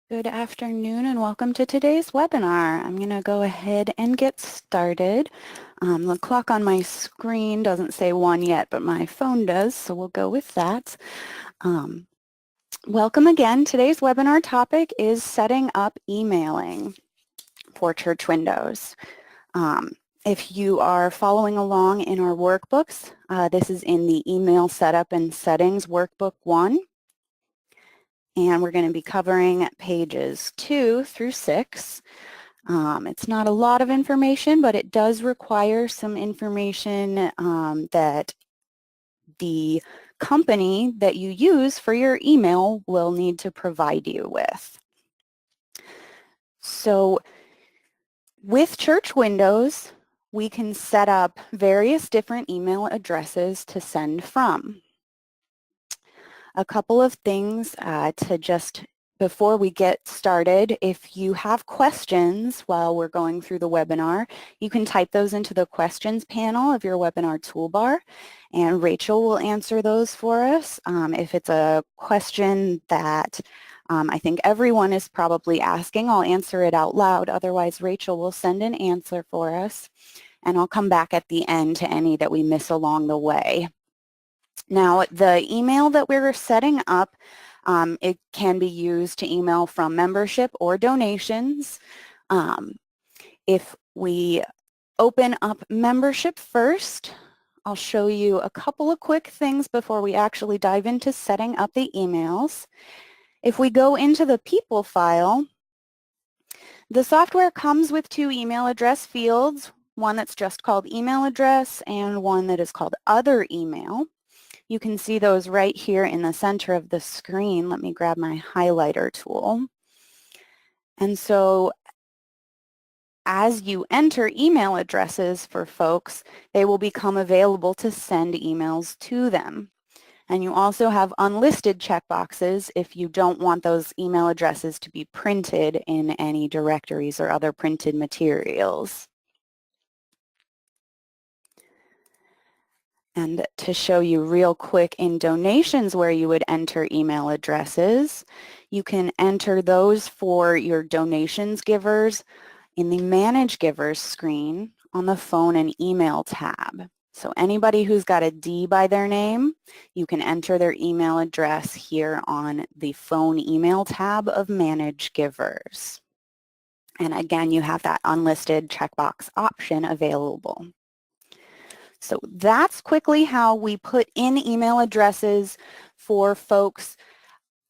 Good afternoon and welcome to today's webinar. I'm going to go ahead and get started. The clock on my screen doesn't say 1 yet, but my phone does, so we'll go with that. Welcome again. Today's webinar topic is setting up emailing for Church Windows. If you are following along in our workbooks, this is in the Email Setup and Settings Workbook 1. And we're going to be covering pages 2 through 6. It's not a lot of information, but it does require some information that the company that you use for your email will need to provide you with. So with Church Windows, we can set up various different email addresses to send from. A couple of things to just before we get started. If you have questions while we're going through the webinar, you can type those into the questions panel of your webinar toolbar, and Rachel will answer those for us. If it's a question that I think everyone is probably asking, I'll answer it out loud. Otherwise, Rachel will send an answer for us, and I'll come back at the end to any that we miss along the way. Now, the email that we're setting up, it can be used to email from membership or donations. If we open up membership first, I'll show you a couple of quick things before we actually dive into setting up the emails. If we go into the people file, the software comes with 2 email address fields, one that's just called email address and one that is called other email. You can see those right here in the center of the screen. Let me grab my highlighter tool. And so as you enter email addresses for folks, they will become available to send emails to them. And you also have unlisted checkboxes if you don't want those email addresses to be printed in any directories or other printed materials. And to show you real quick in donations where you would enter email addresses, you can enter those for your donations givers in the Manage Givers screen on the Phone and Email tab. So anybody who's got a D by their name, you can enter their email address here on the Phone Email tab of Manage Givers. And again, you have that unlisted checkbox option available. So that's quickly how we put in email addresses for folks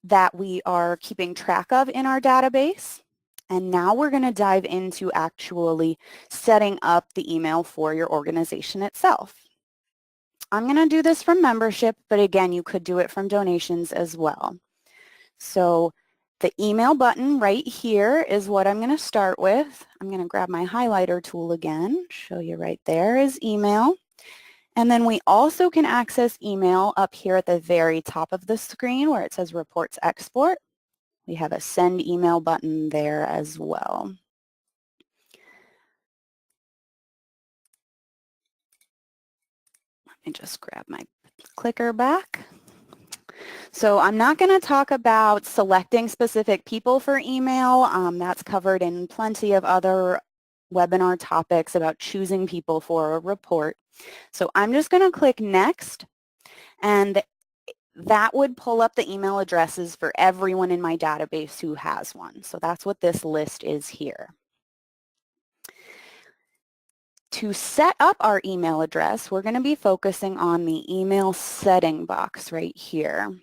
that we are keeping track of in our database. And now we're going to dive into actually setting up the email for your organization itself. I'm going to do this from membership, but again, you could do it from donations as well. So the email button right here is what I'm going to start with. I'm going to grab my highlighter tool again, show you right there is email. And then we also can access email up here at the very top of the screen where it says Reports Export. We have a Send Email button there as well. Let me just grab my clicker back. So I'm not going to talk about selecting specific people for email. That's covered in plenty of other webinar topics about choosing people for a report. So I'm just going to click Next, and that would pull up the email addresses for everyone in my database who has one. So that's what this list is here. To set up our email address, we're going to be focusing on the email setting box right here.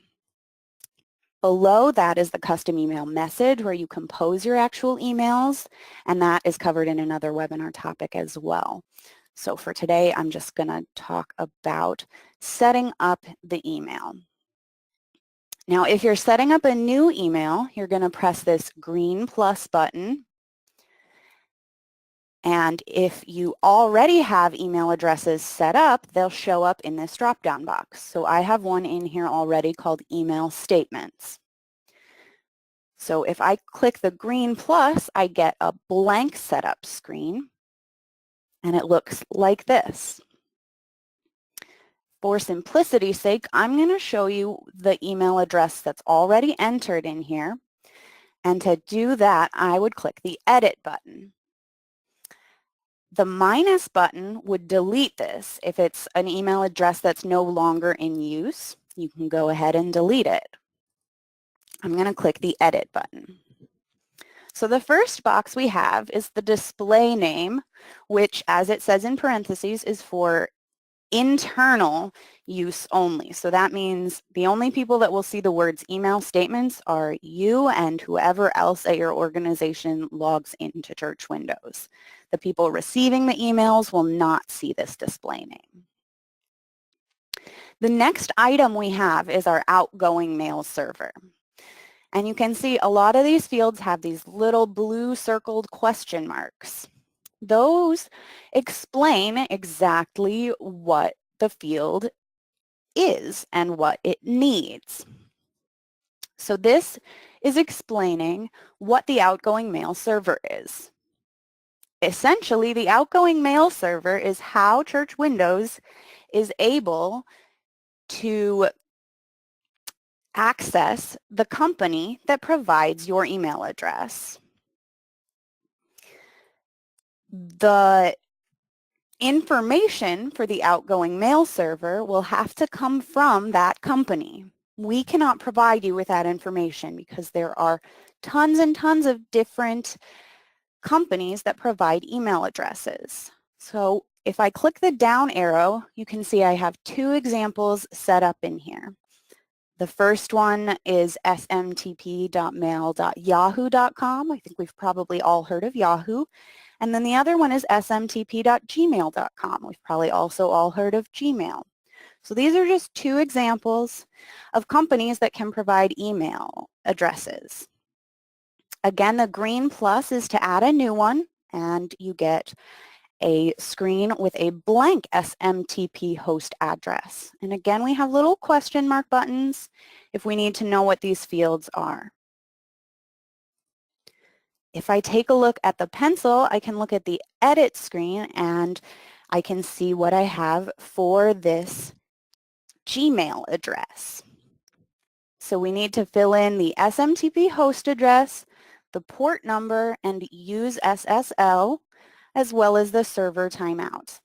Below that is the custom email message where you compose your actual emails, and that is covered in another webinar topic as well. So for today, I'm just going to talk about setting up the email. Now, if you're setting up a new email, you're going to press this green plus button. And if you already have email addresses set up, they'll show up in this drop-down box. So I have one in here already called Email Statements. So if I click the green plus, I get a blank setup screen, and it looks like this. For simplicity's sake, I'm going to show you the email address that's already entered in here. And to do that, I would click the Edit button. The minus button would delete this. If it's an email address that's no longer in use, you can go ahead and delete it. I'm going to click the Edit button. So the first box we have is the display name, which, as it says in parentheses, is for internal use only. So that means the only people that will see the words email statements are you and whoever else at your organization logs into Church Windows. The people receiving the emails will not see this display name. The next item we have is our outgoing mail server. And you can see a lot of these fields have these little blue circled question marks. Those explain exactly what the field is and what it needs. So this is explaining what the outgoing mail server is. Essentially, the outgoing mail server is how Church Windows is able to access the company that provides your email address. The information for the outgoing mail server will have to come from that company. We cannot provide you with that information because there are tons and tons of different companies that provide email addresses. So if I click the down arrow, you can see I have two examples set up in here. The first one is smtp.mail.yahoo.com. I think we've probably all heard of Yahoo. And then the other one is smtp.gmail.com. We've probably also all heard of Gmail. So these are just two examples of companies that can provide email addresses. Again, the green plus is to add a new one, and you get a screen with a blank SMTP host address. And again, we have little question mark buttons if we need to know what these fields are. If I take a look at the pencil, I can look at the edit screen and I can see what I have for this Gmail address. So we need to fill in the SMTP host address, the port number, and use SSL, as well as the server timeout.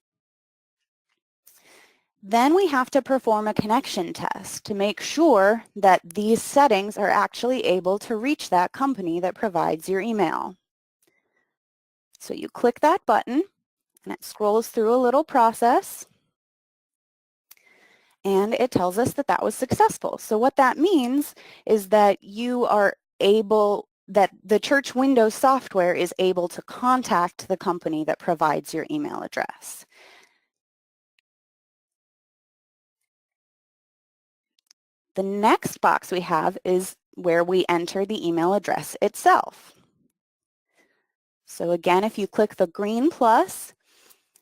Then we have to perform a connection test to make sure that these settings are actually able to reach that company that provides your email. So you click that button and it scrolls through a little process and it tells us that that was successful. So what that means is that you are able, that the Church Windows software is able to contact the company that provides your email address. The next box we have is where we enter the email address itself. So again, if you click the green plus,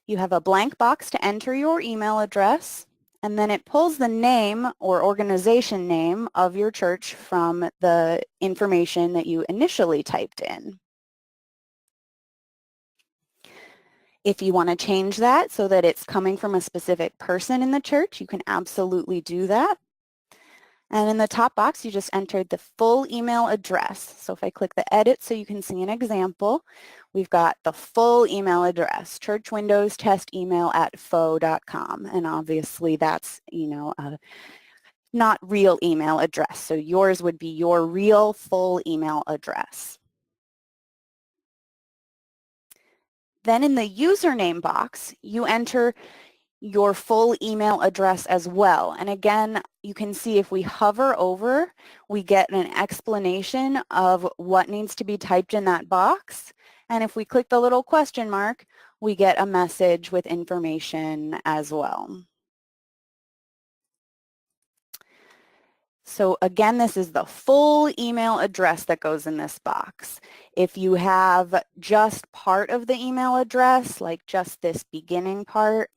you have a blank box to enter your email address, and then it pulls the name or organization name of your church from the information that you initially typed in. If you want to change that so that it's coming from a specific person in the church, you can absolutely do that. And in the top box, you just entered the full email address. So if I click the edit so you can see an example, we've got the full email address, Church Windows Test Email at fo.com. And obviously that's, not real email address. So yours would be your real full email address. Then in the username box, you enter your full email address as well. And again, you can see if we hover over, we get an explanation of what needs to be typed in that box. And if we click the little question mark, we get a message with information as well. So again, this is the full email address that goes in this box. If you have just part of the email address, like just this beginning part,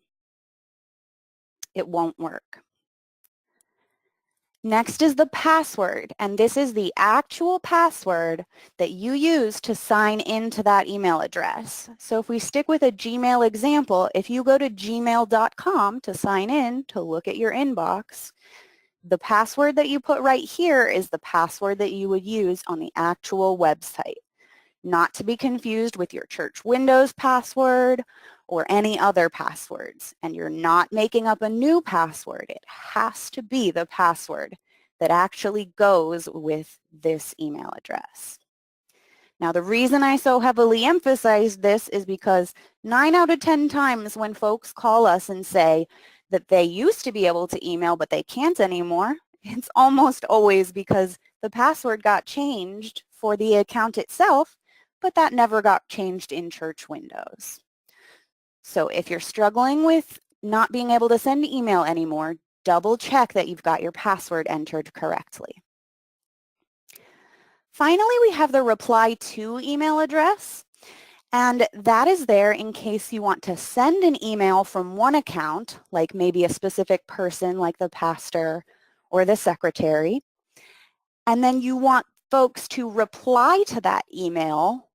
it won't work. Next is the password, and this is the actual password that you use to sign into that email address. So if we stick with a Gmail example, if you go to gmail.com to sign in to look at your inbox, the password that you put right here is the password that you would use on the actual website, not to be confused with your church Windows password or any other passwords. And you're not making up a new password. It has to be the password that actually goes with this email address. Now, the reason I so heavily emphasize this is because 9 out of 10 times when folks call us and say that they used to be able to email but they can't anymore, it's almost always because the password got changed for the account itself, but that never got changed in church Windows. So if you're struggling with not being able to send email anymore, double check that you've got your password entered correctly. Finally, we have the reply to email address, and that is there in case you want to send an email from one account, like maybe a specific person like the pastor or the secretary, and then you want folks to reply to that email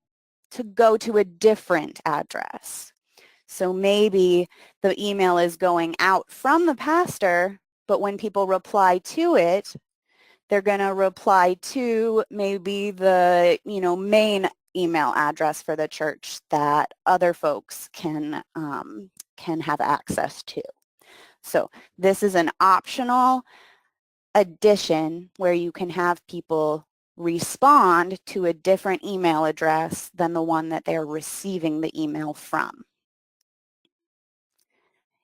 to go to a different address. So maybe the email is going out from the pastor, but when people reply to it, they're going to reply to maybe the, main email address for the church that other folks can have access to. So this is an optional addition where you can have people respond to a different email address than the one that they're receiving the email from.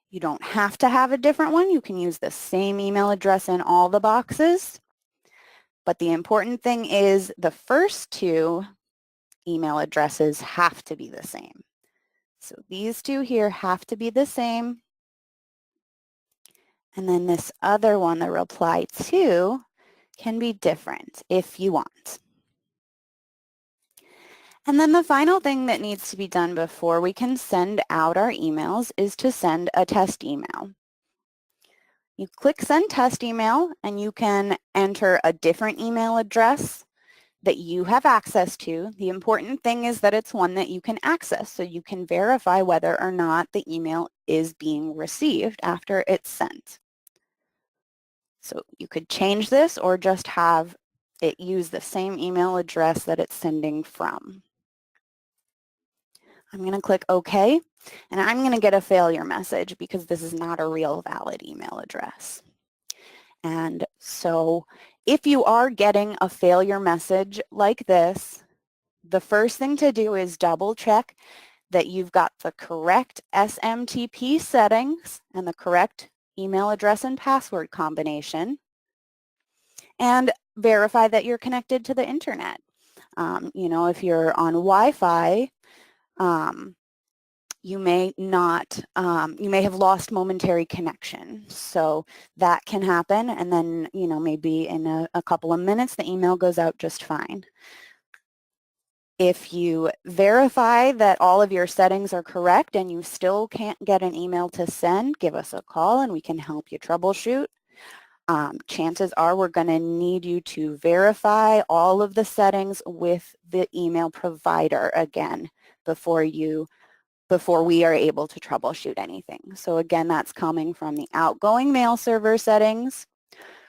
You don't have to have a different one. You can use the same email address in all the boxes. But the important thing is the first two email addresses have to be the same. So these two here have to be the same. And then this other one, the reply to, can be different if you want. And then the final thing that needs to be done before we can send out our emails is to send a test email. You click send test email and you can enter a different email address that you have access to. The important thing is that it's one that you can access so you can verify whether or not the email is being received after it's sent. So you could change this or just have it use the same email address that it's sending from. I'm going to click OK, and I'm going to get a failure message because this is not a real valid email address. And so if you are getting a failure message like this, the first thing to do is double check that you've got the correct SMTP settings and the correct email address and password combination, and verify that you're connected to the internet. If you're on Wi-Fi, you may have lost momentary connection. So that can happen, and then, maybe in a couple of minutes, the email goes out just fine. If you verify that all of your settings are correct and you still can't get an email to send, give us a call and we can help you troubleshoot. Chances are we're going to need you to verify all of the settings with the email provider again before we are able to troubleshoot anything. So again, that's coming from the outgoing mail server settings,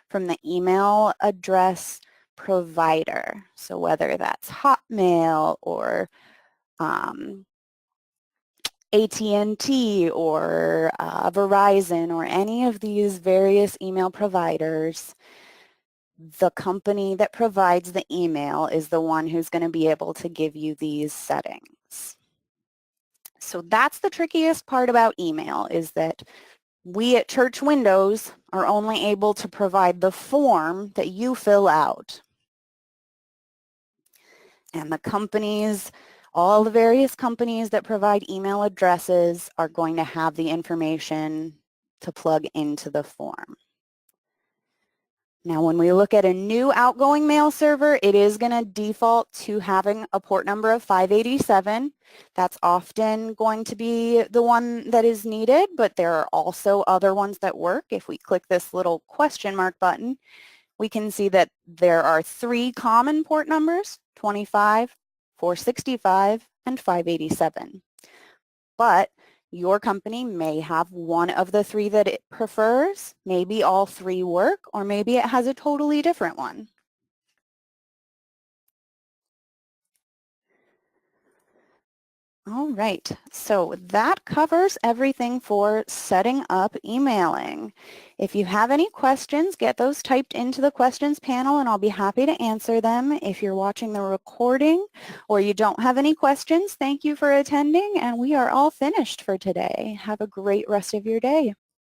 from the email address provider. So whether that's Hotmail or AT&T or Verizon or any of these various email providers, the company that provides the email is the one who's going to be able to give you these settings. So that's the trickiest part about email, is that we at Church Windows are only able to provide the form that you fill out. And the companies, all the various companies that provide email addresses are going to have the information to plug into the form. Now, when we look at a new outgoing mail server, it is going to default to having a port number of 587. That's often going to be the one that is needed, but there are also other ones that work. If we click this little question mark button, we can see that there are 3 common port numbers, 25, 465, and 587. But Your company may have one of the three that it prefers. Maybe all three work, or maybe it has a totally different one. All right, so that covers everything for setting up emailing. If you have any questions, get those typed into the questions panel and I'll be happy to answer them. If you're watching the recording or you don't have any questions, thank you for attending and we are all finished for today. Have a great rest of your day.